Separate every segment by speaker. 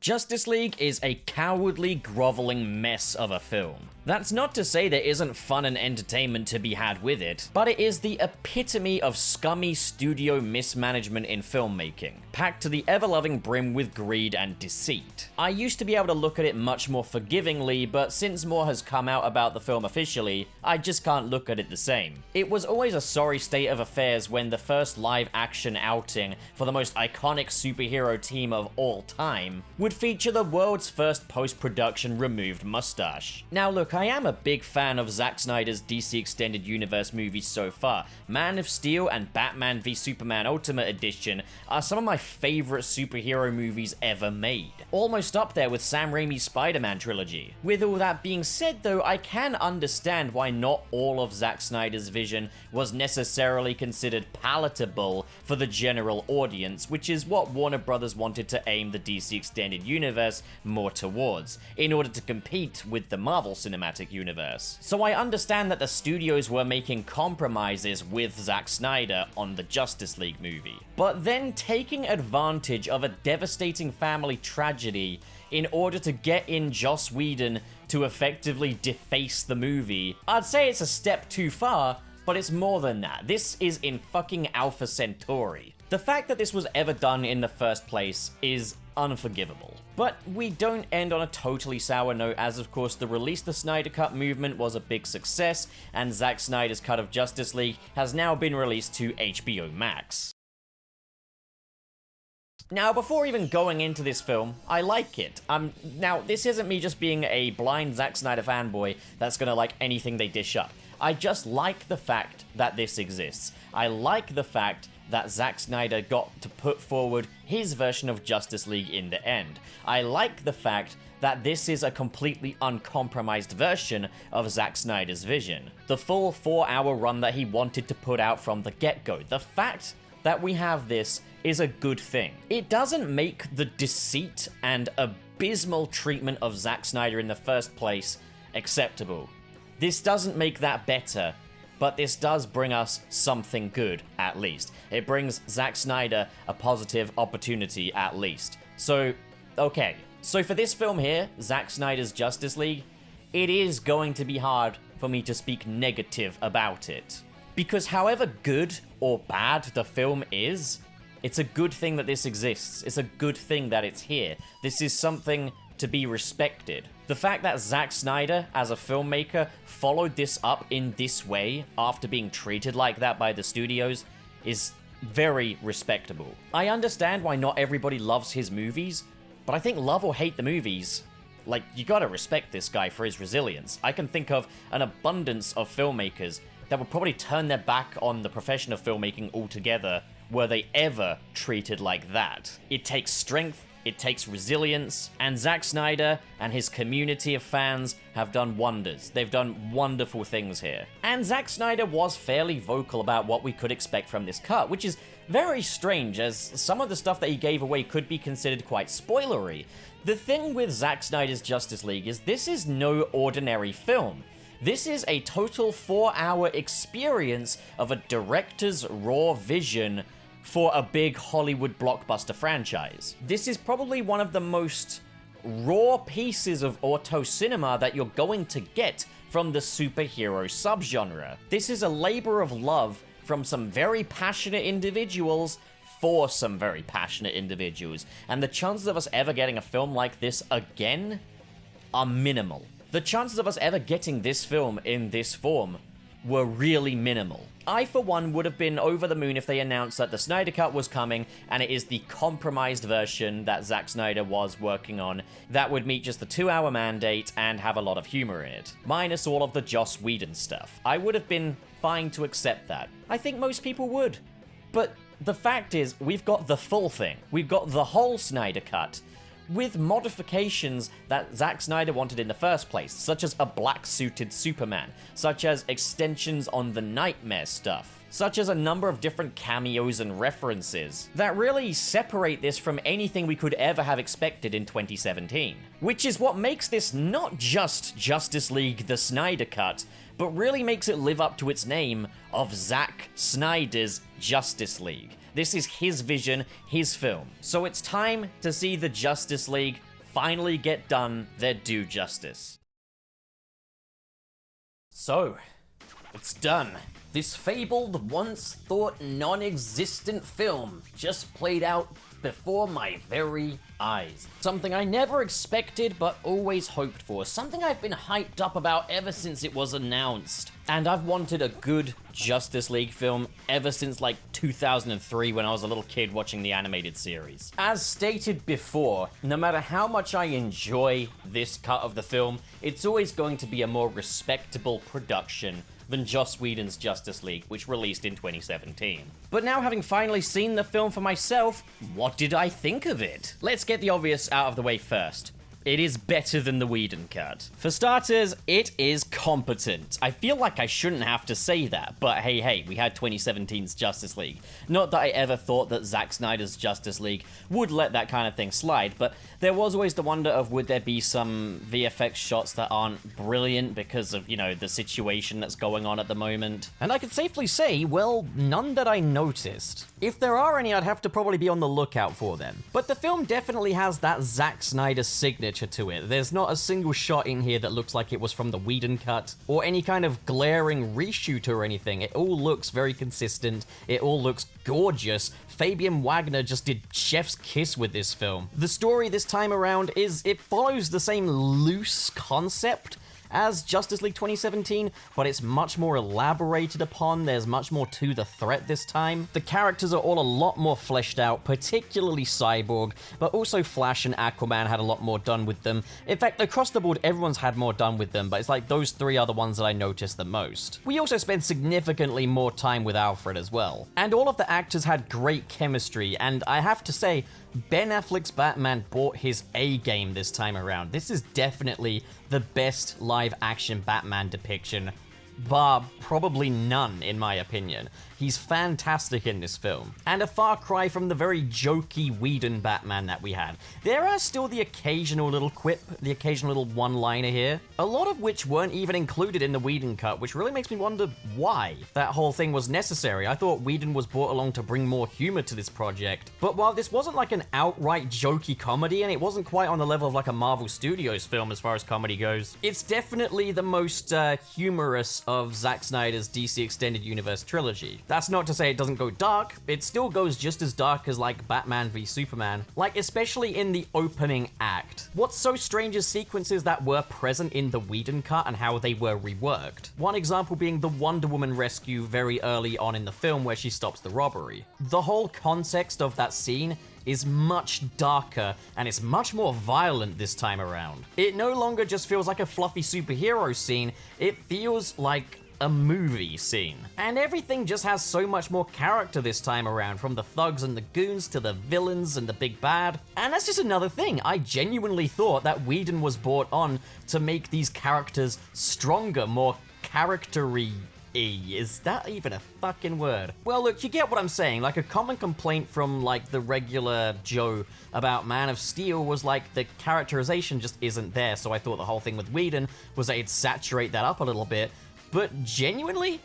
Speaker 1: Justice League is a cowardly, groveling mess of a film. That's not to say there isn't fun and entertainment to be had with it, but it is the epitome of scummy studio mismanagement in filmmaking, packed to the ever-loving brim with greed and deceit. I used to be able to look at it much more forgivingly, but since more has come out about the film officially, I just can't look at it the same. It was always a sorry state of affairs when the first live-action outing for the most iconic superhero team of all time would feature the world's first post-production removed mustache. Now look, I am a big fan of Zack Snyder's DC Extended Universe movies so far. Man of Steel and Batman v Superman Ultimate Edition are some of my favorite superhero movies ever made. Almost up there with Sam Raimi's Spider-Man trilogy. With all that being said though, I can understand why not all of Zack Snyder's vision was necessarily considered palatable for the general audience, which is what Warner Brothers wanted to aim the DC Extended Universe more towards, in order to compete with the Marvel Cinematic Universe. So I understand that the studios were making compromises with Zack Snyder on the Justice League movie. But then taking advantage of a devastating family tragedy in order to get in Joss Whedon to effectively deface the movie, I'd say it's a step too far, but it's more than that. This is in fucking Alpha Centauri. The fact that this was ever done in the first place is unforgivable. But we don't end on a totally sour note, as of course the Release the Snyder Cut movement was a big success, and Zack Snyder's cut of Justice League has now been released to HBO Max. Now, before even going into this film, I like it. Now, this isn't me just being a blind Zack Snyder fanboy that's gonna like anything they dish up. I just like the fact that this exists. I like the fact that Zack Snyder got to put forward his version of Justice League in the end. I like the fact that this is a completely uncompromised version of Zack Snyder's vision. The full 4-hour run that he wanted to put out from the get-go. The fact that we have this is a good thing. It doesn't make the deceit and abysmal treatment of Zack Snyder in the first place acceptable. This doesn't make that better, but this does bring us something good, at least. It brings Zack Snyder a positive opportunity, at least. So, okay. So for this film here, Zack Snyder's Justice League, it is going to be hard for me to speak negative about it. Because however good or bad the film is, it's a good thing that this exists. It's a good thing that it's here. This is something to be respected. The fact that Zack Snyder, as a filmmaker, followed this up in this way after being treated like that by the studios is very respectable. I understand why not everybody loves his movies, but I think love or hate the movies, like, you gotta respect this guy for his resilience. I can think of an abundance of filmmakers that would probably turn their back on the profession of filmmaking altogether were they ever treated like that. It takes strength, it takes resilience, and Zack Snyder and his community of fans have done wonders. They've done wonderful things here. And Zack Snyder was fairly vocal about what we could expect from this cut, which is very strange, as some of the stuff that he gave away could be considered quite spoilery. The thing with Zack Snyder's Justice League is this is no ordinary film. This is a total 4-hour experience of a director's raw vision for a big Hollywood blockbuster franchise. This is probably one of the most raw pieces of auto cinema that you're going to get from the superhero subgenre. This is a labor of love from some very passionate individuals for some very passionate individuals, and the chances of us ever getting a film like this again are minimal. The chances of us ever getting this film in this form were really minimal. I, for one, would have been over the moon if they announced that the Snyder Cut was coming, and it is the compromised version that Zack Snyder was working on that would meet just the 2-hour mandate and have a lot of humor in it, minus all of the Joss Whedon stuff. I would have been fine to accept that. I think most people would. But the fact is, we've got the full thing. We've got the whole Snyder Cut, with modifications that Zack Snyder wanted in the first place, such as a black-suited Superman, such as extensions on the Nightmare stuff, such as a number of different cameos and references that really separate this from anything we could ever have expected in 2017. Which is what makes this not just Justice League the Snyder Cut, but really makes it live up to its name of Zack Snyder's Justice League. This is his vision, his film. So it's time to see the Justice League finally get done their due justice. So, it's done. This fabled, once-thought non-existent film just played out before my very eyes. Something I never expected but always hoped for. Something I've been hyped up about ever since it was announced. And I've wanted a good Justice League film ever since like 2003 when I was a little kid watching the animated series. As stated before, no matter how much I enjoy this cut of the film, it's always going to be a more respectable production than Joss Whedon's Justice League, which released in 2017. But now, having finally seen the film for myself, what did I think of it? Let's get the obvious out of the way first. It is better than the Whedon cut. For starters, it is competent. I feel like I shouldn't have to say that, but hey, we had 2017's Justice League. Not that I ever thought that Zack Snyder's Justice League would let that kind of thing slide, but there was always the wonder of would there be some VFX shots that aren't brilliant because of, you know, the situation that's going on at the moment. And I could safely say, well, none that I noticed. If there are any, I'd have to probably be on the lookout for them. But the film definitely has that Zack Snyder signature to it. There's not a single shot in here that looks like it was from the Whedon cut, or any kind of glaring reshoot or anything. It all looks very consistent. It all looks gorgeous. Fabian Wagner just did chef's kiss with this film. The story this time around it follows the same loose concept as Justice League 2017, but it's much more elaborated upon. There's much more to the threat this time. The characters are all a lot more fleshed out, particularly Cyborg, but also Flash and Aquaman had a lot more done with them. In fact, across the board, everyone's had more done with them, but it's like those three are the ones that I noticed the most. We also spent significantly more time with Alfred as well. And all of the actors had great chemistry, and I have to say, Ben Affleck's Batman brought his A game this time around. This is definitely the best live-action Batman depiction, bar probably none, in my opinion. He's fantastic in this film, and a far cry from the very jokey Whedon Batman that we had. There are still the occasional little quip, the occasional little one-liner here, a lot of which weren't even included in the Whedon cut, which really makes me wonder why that whole thing was necessary. I thought Whedon was brought along to bring more humor to this project, but while this wasn't like an outright jokey comedy, and it wasn't quite on the level of like a Marvel Studios film as far as comedy goes, it's definitely the most humorous of Zack Snyder's DC Extended Universe trilogy. That's not to say it doesn't go dark, it still goes just as dark as like Batman v Superman, like especially in the opening act. What's so strange is sequences that were present in the Whedon cut and how they were reworked. One example being the Wonder Woman rescue very early on in the film where she stops the robbery. The whole context of that scene is much darker, and it's much more violent this time around. It no longer just feels like a fluffy superhero scene, it feels like a movie scene. And everything just has so much more character this time around, from the thugs and the goons to the villains and the big bad. And that's just another thing. I genuinely thought that Whedon was brought on to make these characters stronger, more character-y. Is that even a fucking word? Well, look, you get what I'm saying. Like, a common complaint from, like, the regular Joe about Man of Steel was, like, the characterization just isn't there, so I thought the whole thing with Whedon was that it'd saturate that up a little bit. But genuinely,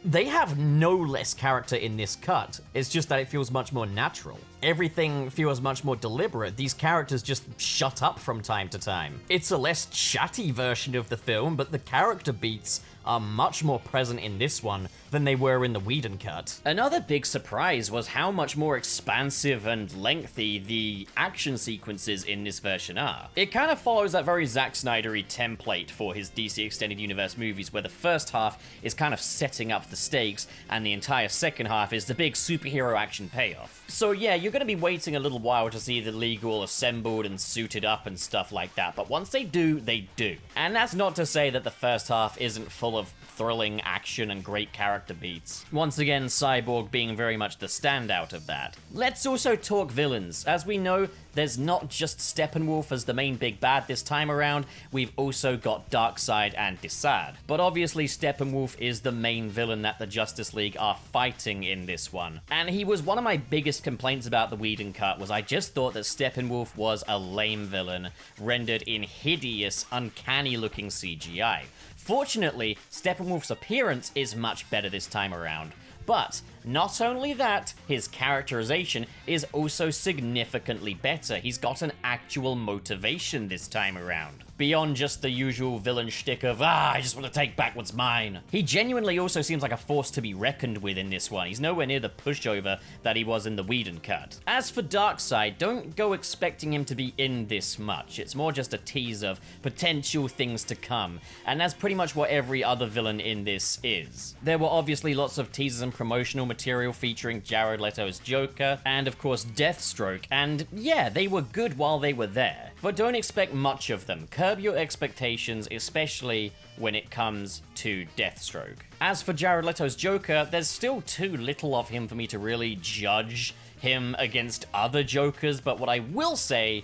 Speaker 1: they have no less character in this cut. It's just that it feels much more natural. Everything feels much more deliberate. These characters just shut up from time to time. It's a less chatty version of the film, but the character beats are much more present in this one than they were in the Whedon cut. Another big surprise was how much more expansive and lengthy the action sequences in this version are. It kind of follows that very Zack Snyder-y template for his DC Extended Universe movies, where the first half is kind of setting up the stakes, and the entire second half is the big superhero action payoff. So yeah, you're gonna be waiting a little while to see the League all assembled and suited up and stuff like that, but once they do, they do. And that's not to say that the first half isn't full of thrilling action and great character beats. Once again, Cyborg being very much the standout of that. Let's also talk villains. As we know, there's not just Steppenwolf as the main big bad this time around, we've also got Darkseid and Darkseid. But obviously Steppenwolf is the main villain that the Justice League are fighting in this one. And he was one of my biggest complaints about the Whedon cut, was I just thought that Steppenwolf was a lame villain, rendered in hideous, uncanny looking CGI. Fortunately, Steppenwolf's appearance is much better this time around. But Not only that, his characterization is also significantly better. He's got an actual motivation this time around. Beyond just the usual villain shtick of, I just want to take back what's mine. He genuinely also seems like a force to be reckoned with in this one. He's nowhere near the pushover that he was in the Whedon cut. As for Darkseid, don't go expecting him to be in this much. It's more just a tease of potential things to come, and that's pretty much what every other villain in this is. There were obviously lots of teasers and promotional material featuring Jared Leto's Joker, and of course Deathstroke, and yeah, they were good while they were there. But don't expect much of them. Curb your expectations, especially when it comes to Deathstroke. As for Jared Leto's Joker, there's still too little of him for me to really judge him against other Jokers, but what I will say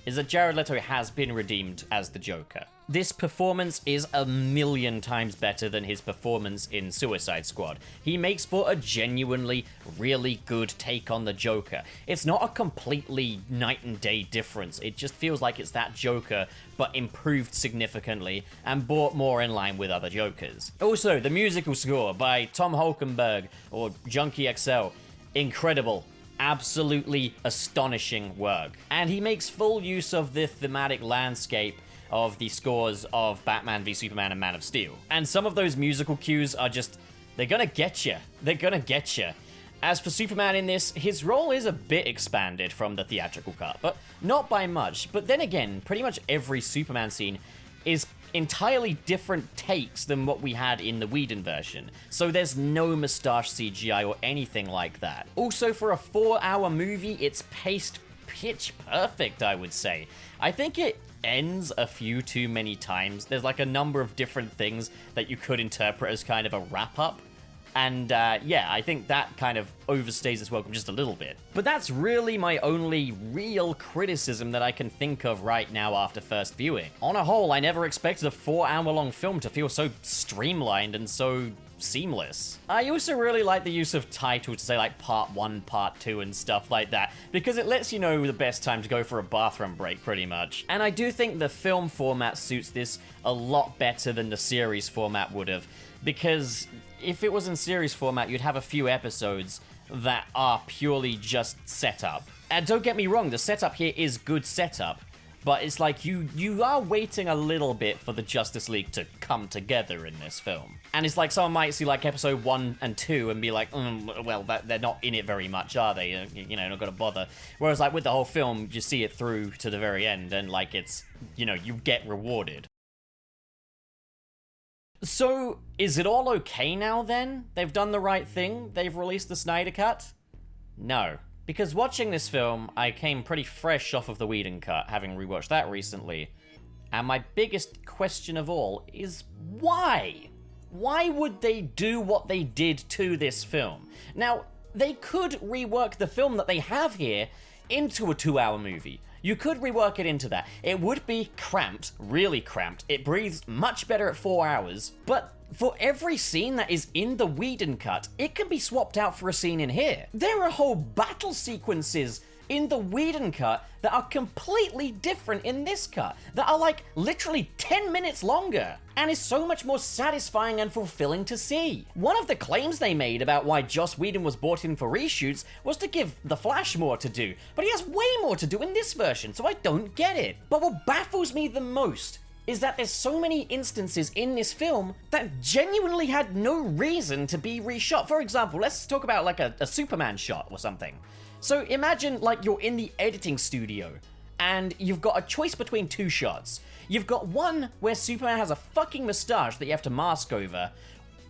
Speaker 1: is that Jared Leto has been redeemed as the Joker. This performance is a million times better than his performance in Suicide Squad. He makes for a genuinely really good take on the Joker. It's not a completely night and day difference. It just feels like it's that Joker, but improved significantly and brought more in line with other Jokers. Also, the musical score by Tom Holkenberg, or Junkie XL, incredible. Absolutely astonishing work. And he makes full use of the thematic landscape of the scores of Batman v Superman and Man of Steel. And some of those musical cues are just, they're gonna get you. They're gonna get you. As for Superman in this, his role is a bit expanded from the theatrical cut, but not by much. But then again, pretty much every Superman scene is entirely different takes than what we had in the Whedon version, so there's no mustache CGI or anything like that. Also, for a 4-hour movie, it's paced pitch perfect, I would say. I think it ends a few too many times. There's like a number of different things that you could interpret as kind of a wrap-up. And yeah, I think that kind of overstays its welcome just a little bit. But that's really my only real criticism that I can think of right now after first viewing. On a whole, I never expected a 4-hour-long film to feel so streamlined and so seamless. I also really like the use of title to say like part 1, part 2 and stuff like that, because it lets you know the best time to go for a bathroom break pretty much. And I do think the film format suits this a lot better than the series format would have, because if it was in series format, you'd have a few episodes that are purely just setup. And don't get me wrong, the setup here is good setup, but it's like you are waiting a little bit for the Justice League to come together in this film. And it's like someone might see like episode 1 and 2 and be like, well, they're not in it very much, are they? You know, not gonna bother. Whereas like with the whole film, you see it through to the very end and like it's, you know, you get rewarded. So, is it all okay now then? They've done the right thing? They've released the Snyder Cut? No. Because watching this film, I came pretty fresh off of the Whedon cut, having rewatched that recently. And my biggest question of all is why? Why would they do what they did to this film? Now, they could rework the film that they have here into a 2-hour movie. You could rework it into that. It would be cramped, really cramped. It breathes much better at 4 hours, but for every scene that is in the Whedon cut, it can be swapped out for a scene in here. There are whole battle sequences in the Whedon cut that are completely different in this cut, that are like literally 10 minutes longer, and is so much more satisfying and fulfilling to see. One of the claims they made about why Joss Whedon was brought in for reshoots was to give The Flash more to do, but he has way more to do in this version, so I don't get it. But what baffles me the most is that there's so many instances in this film that genuinely had no reason to be reshot. For example, let's talk about like a Superman shot or something. So imagine like you're in the editing studio and you've got a choice between 2 shots. You've got one where Superman has a fucking mustache that you have to mask over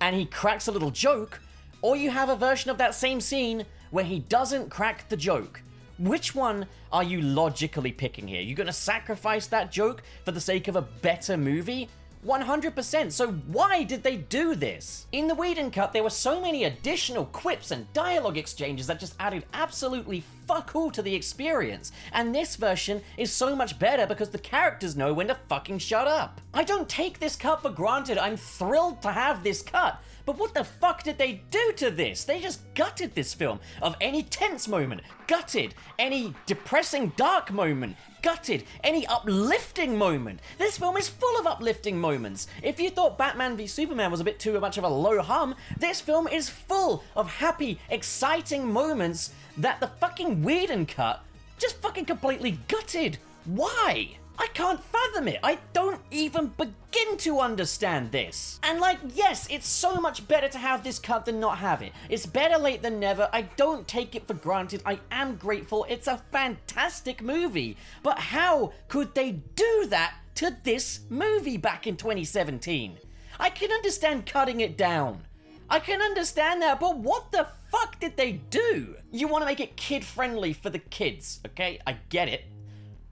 Speaker 1: and he cracks a little joke, or you have a version of that same scene where he doesn't crack the joke. Which one are you logically picking here? You gonna sacrifice that joke for the sake of a better movie? 100%, so why did they do this? In the Whedon cut, there were so many additional quips and dialogue exchanges that just added absolutely fuck all to the experience, and this version is so much better because the characters know when to fucking shut up. I don't take this cut for granted, I'm thrilled to have this cut, but what the fuck did they do to this? They just gutted this film of any tense moment, gutted any depressing dark moment, gutted any uplifting moment. This film is full of uplifting moments. If you thought Batman v Superman was a bit too much of a low hum, this film is full of happy, exciting moments that the fucking Whedon cut just fucking completely gutted. Why? I can't fathom it. I don't even begin to understand this. And like, yes, it's so much better to have this cut than not have it. It's better late than never. I don't take it for granted. I am grateful. It's a fantastic movie. But how could they do that to this movie back in 2017? I can understand cutting it down. I can understand that, but what the fuck did they do? You want to make it kid-friendly for the kids, okay? I get it.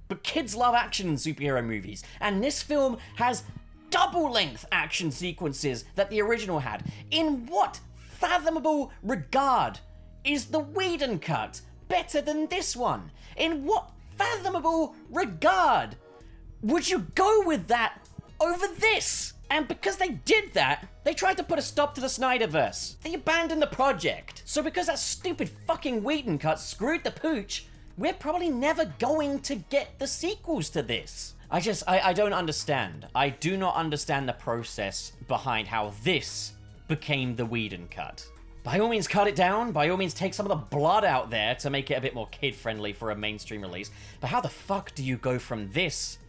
Speaker 1: But kids love action in superhero movies, and this film has double-length action sequences that the original had. In what fathomable regard is the Whedon cut better than this one? In what fathomable regard would you go with that over this? And because they did that, they tried to put a stop to the Snyderverse. They abandoned the project. So because that stupid fucking Whedon cut screwed the pooch, we're probably never going to get the sequels to this. I don't understand. I do not understand the process behind how this became the Whedon cut. By all means, cut it down. By all means, take some of the blood out there to make it a bit more kid-friendly for a mainstream release. But how the fuck do you go from this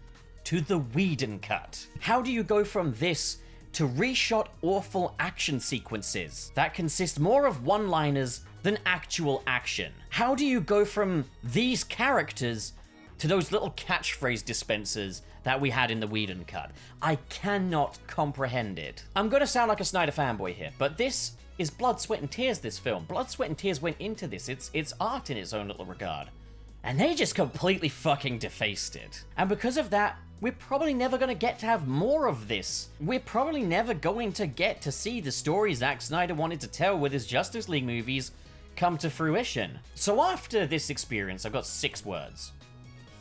Speaker 1: to the Whedon cut? How do you go from this to reshot awful action sequences that consist more of one-liners than actual action? How do you go from these characters to those little catchphrase dispensers that we had in the Whedon cut? I cannot comprehend it. I'm gonna sound like a Snyder fanboy here, but this is blood, sweat, and tears, this film. Blood, sweat, and tears went into this. It's art in its own little regard. And they just completely fucking defaced it. And because of that, we're probably never going to get to have more of this. We're probably never going to get to see the story Zack Snyder wanted to tell with his Justice League movies come to fruition. So after this experience, I've got 6 words.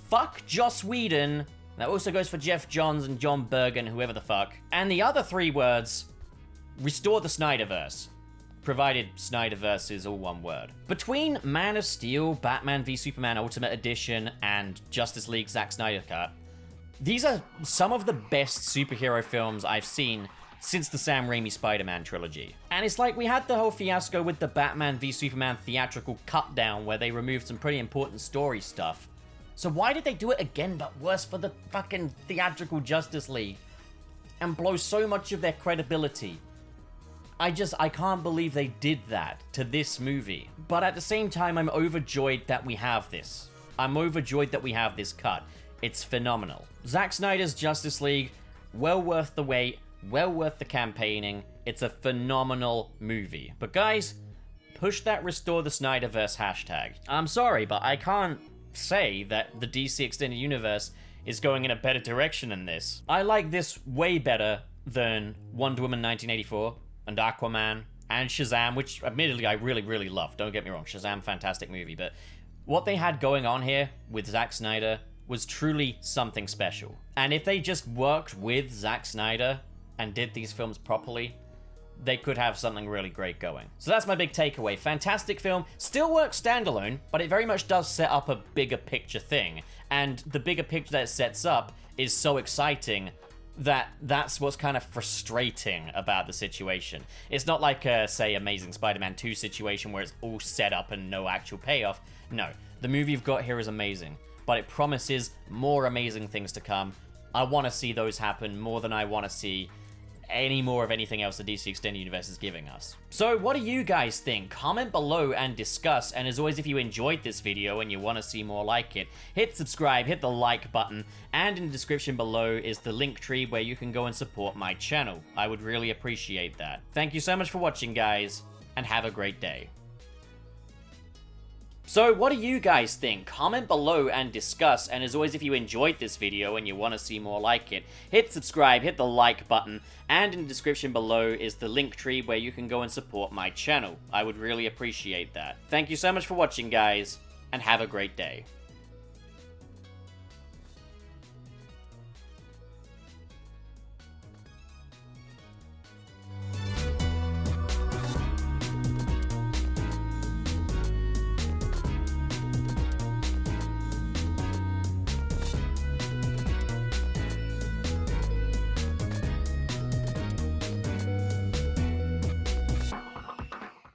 Speaker 1: Fuck Joss Whedon. That also goes for Jeff Johns and John Bergen, whoever the fuck. And the other 3 words, restore the Snyderverse. Provided Snyderverse is all one word. Between Man of Steel, Batman v Superman Ultimate Edition, and Justice League Zack Snyder Cut, these are some of the best superhero films I've seen since the Sam Raimi Spider-Man trilogy. And it's like we had the whole fiasco with the Batman v Superman theatrical cut down where they removed some pretty important story stuff. So why did they do it again but worse for the fucking theatrical Justice League and blow so much of their credibility? I can't believe they did that to this movie. But at the same time, I'm overjoyed that we have this. I'm overjoyed that we have this cut. It's phenomenal. Zack Snyder's Justice League, well worth the wait, well worth the campaigning. It's a phenomenal movie. But guys, push that Restore the Snyderverse hashtag. I'm sorry, but I can't say that the DC Extended Universe is going in a better direction than this. I like this way better than Wonder Woman 1984 and Aquaman and Shazam, which admittedly I really, really love. Don't get me wrong, Shazam, fantastic movie. But what they had going on here with Zack Snyder was truly something special. And if they just worked with Zack Snyder and did these films properly, they could have something really great going. So that's my big takeaway. Fantastic film, still works standalone, but it very much does set up a bigger picture thing. And the bigger picture that it sets up is so exciting that that's what's kind of frustrating about the situation. It's not like say, Amazing Spider-Man 2 situation where it's all set up and no actual payoff. No, the movie you've got here is amazing, but it promises more amazing things to come. I want to see those happen more than I want to see any more of anything else the DC Extended Universe is giving us. So what do you guys think? Comment below and discuss, and as always, if you enjoyed this video and you want to see more like it, hit subscribe, hit the like button, and in the description below is the link tree where you can go and support my channel. I would really appreciate that. Thank you so much for watching, guys, and have a great day. So what do you guys think? Comment below and discuss, and as always, if you enjoyed this video and you want to see more like it, hit subscribe, hit the like button, and in the description below is the link tree where you can go and support my channel. I would really appreciate that. Thank you so much for watching, guys, and have a great day.